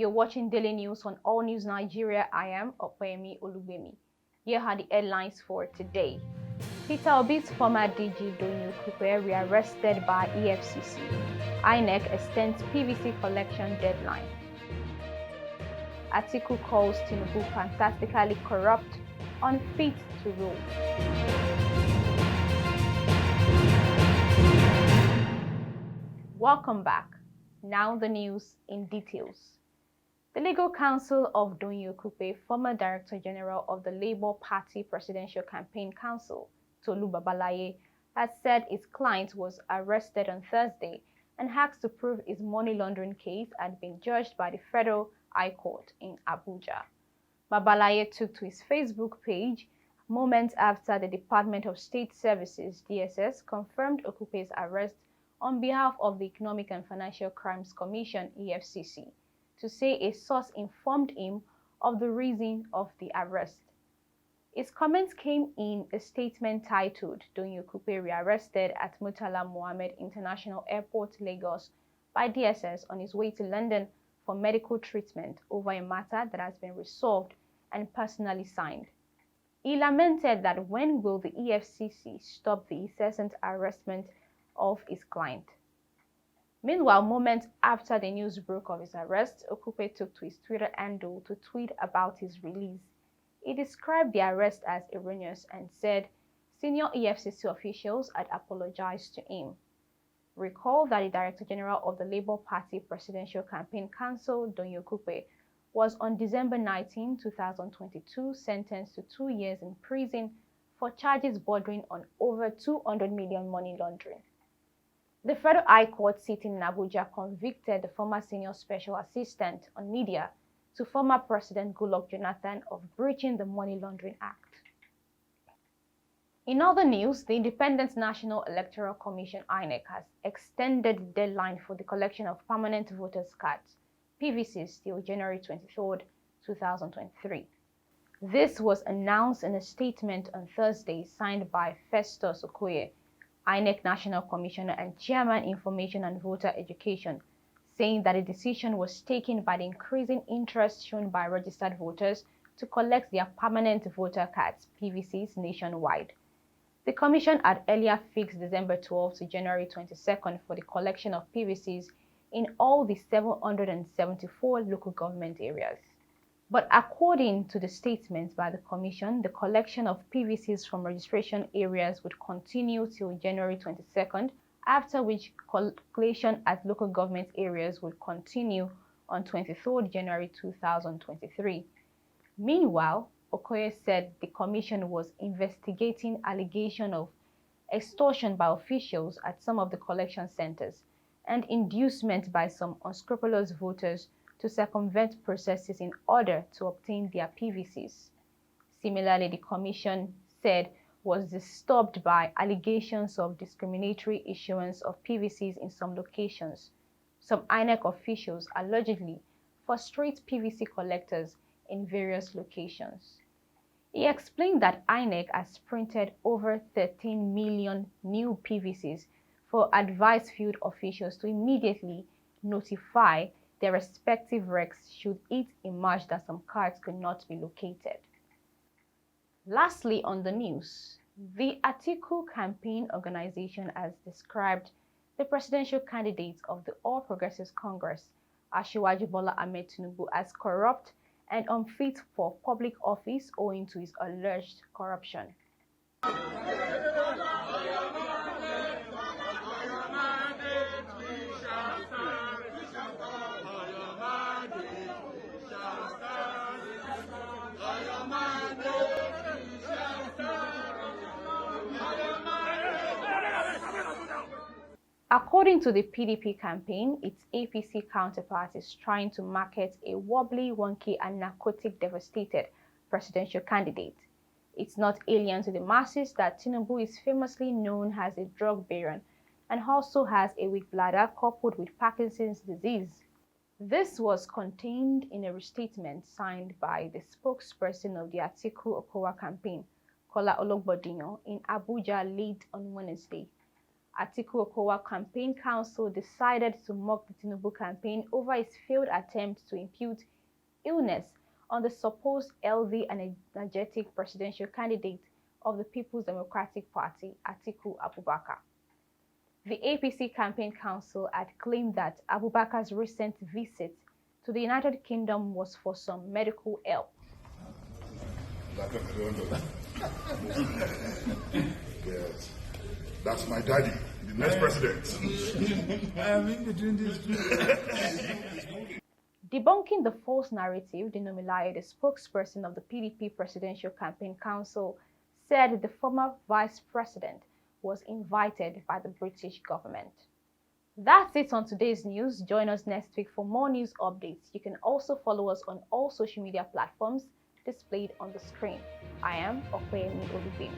You're watching Daily News on All News Nigeria. I am Opeyemi Olugbemi. Here are the headlines for today. Peter Obi's former DG DOYIN rearrested by EFCC. INEC extends PVC collection deadline. Atiku calls Tinubu fantastically corrupt, unfit to rule. Welcome back. Now the news in details. The Legal Counsel of DOYIN OKUPE, former Director General of the Labour Party Presidential Campaign Council, Tolu Babalaye, has said his client was arrested on Thursday and asked to prove his money laundering case had been judged by the Federal High Court in Abuja. Babalaye took to his Facebook page moments after the Department of State Services (DSS) confirmed OKUPE's arrest on behalf of the Economic and Financial Crimes Commission (EFCC), to say a source informed him of the reason of the arrest. His comments came in a statement titled "DOYIN OKUPE rearrested at Murtala Mohammed International Airport, Lagos by DSS on his way to London for medical treatment over a matter that has been resolved and personally signed." He lamented that when will the EFCC stop the incessant harassment of his client. Meanwhile, moments after the news broke of his arrest, OKUPE took to his Twitter handle to tweet about his release. He described the arrest as erroneous and said senior EFCC officials had apologized to him. Recall that the Director General of the Labour Party Presidential Campaign Council, DOYIN OKUPE, was on December 19, 2022 sentenced to 2 years in prison for charges bordering on over 200 million money laundering. The Federal High Court sitting in Abuja convicted the former Senior Special Assistant on Media to former President Goodluck Jonathan of breaching the Money Laundering Act. In other news, the Independent National Electoral Commission (INEC) has extended the deadline for the collection of permanent voters' cards (PVCs) till January 23, 2023. This was announced in a statement on Thursday signed by Festus Okoye, INEC National Commissioner and Chairman Information and Voter Education, saying that the decision was taken by the increasing interest shown by registered voters to collect their permanent voter cards (PVCs) nationwide. The Commission had earlier fixed December 12 to January 22 for the collection of PVCs in all the 774 local government areas. But according to the statement by the Commission, the collection of PVCs from registration areas would continue till January 22nd, after which collection at local government areas would continue on 23rd January 2023. Meanwhile, Okoye said the Commission was investigating allegations of extortion by officials at some of the collection centers and inducement by some unscrupulous voters to circumvent processes in order to obtain their PVCs. Similarly, the Commission said was disturbed by allegations of discriminatory issuance of PVCs in some locations. Some INEC officials allegedly frustrate PVC collectors in various locations. He explained that INEC has printed over 13 million new PVCs for advised field officials to immediately notify their respective recs should it emerge that some cards could not be located. Lastly, on the news, the Atiku campaign organization has described the presidential candidate of the All Progressives Congress, Asiwaju Bola Ahmed Tinubu, as corrupt and unfit for public office owing to his alleged corruption. According to the PDP campaign, its APC counterpart is trying to market a wobbly, wonky and narcotic-devastated presidential candidate. It's not alien to the masses that Tinubu is famously known as a drug baron and also has a weak bladder coupled with Parkinson's disease. This was contained in a statement signed by the spokesperson of the Atiku Okowa campaign, Kola Ologbodinyo, in Abuja late on Wednesday. Atiku campaign council decided to mock the Tinubu campaign over its failed attempt to impute illness on the supposed healthy and energetic presidential candidate of the People's Democratic Party, Atiku Abubakar. The APC campaign council had claimed that Abubakar's recent visit to the United Kingdom was for some medical help. Yes, that's my daddy, the next president. I am in between these two. Debunking the false narrative, the Nomilaye, the spokesperson of the PDP Presidential Campaign Council, said the former vice president was invited by the British government. That's it on today's news. Join us next week for more news updates. You can also follow us on all social media platforms displayed on the screen. I am OKUPE.